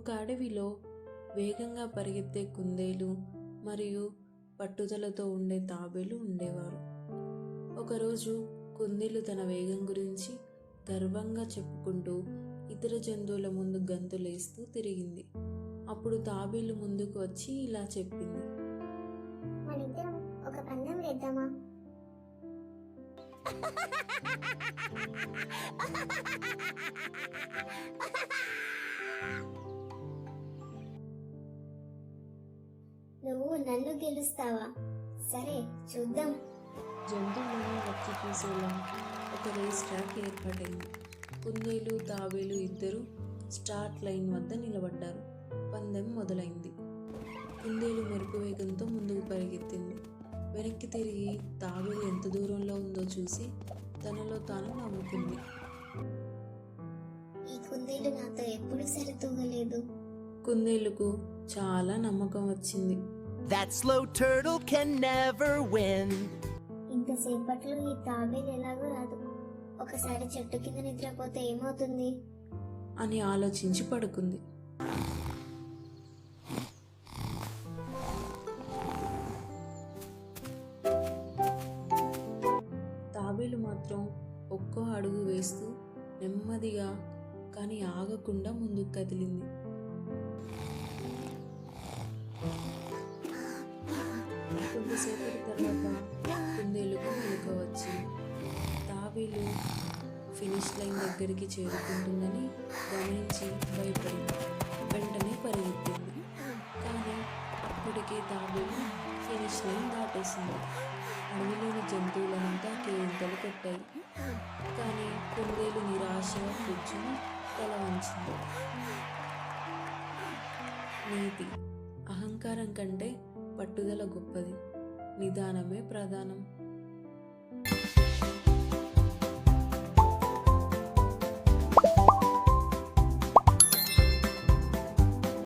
ఒక అడవిలో వేగంగా పరిగెత్తే కుందేలు మరియు పట్టుదలతో ఉండే తాబేలు ఉండేవారు. ఒకరోజు కుందేలు తన వేగం గురించి గర్వంగా చెప్పుకుంటూ ఇతర జంతువుల ముందు గంతులేస్తూ తిరిగింది. అప్పుడు తాబేలు ముందుకు వచ్చి ఇలా చెప్పింది, మనిద్దరం ఒక పందెం వేద్దామా? నువ్వు నన్ను గెలుస్తావా? సరే చూద్దాం. జంతువులను వచ్చి చూసేలా ఒక రేస్ ట్రాక్ ఏర్పాటైంది. కుందేలు తాబేలు ఇద్దరు స్టార్ట్ లైన్ వద్ద నిలబడ్డారు. పందెం మొదలైంది. కుందేలు మెరుపు వేగంతో ముందుకు పరిగెత్తింది. వెనక్కి తిరిగి తాబేలు ఎంత దూరంలో ఉందో చూసి తనలో తాను నవ్వుకుంది. ఈ కుందేలు నాతో ఎప్పుడు సరితూగలేదు. కుందేలుకు చాలా నమ్మకం వచ్చింది. That slow turtle can never win. ఇంతసేపట్లో ఈ తాబేలు ఎలాగో రాదు. ఒకసారి చెట్టు కింద నిద్రపోతే ఏమవుతుంది? అని ఆలోచించి పడుకుంది. తాబేలు మాత్రం ఒక్కో అడుగు వేస్తూ నెమ్మదిగా కానీ ఆగకుండా ముందుకు కదిలింది. కొద్దిసేపటి తర్వాత కుందేలుకు మెలకువ వచ్చింది. తాబేలు ఫినిష్ లైన్ దగ్గరికి చేరుకుంటుందని గమనించి భయపడింది. వెంటనే పరిగెత్తింది. కానీ అప్పటికే తాబేలు ఫినిష్ లైన్ దాటేసింది. అడవిలోని జంతువులంతా కేరింతలు కొట్టాయి. కానీ కుందేలు నిరాశగా కూర్చుని తల వంచింది. నీతి: అహంకారం కంటే పట్టుదల గొప్పది. నిదానమే ప్రధానం.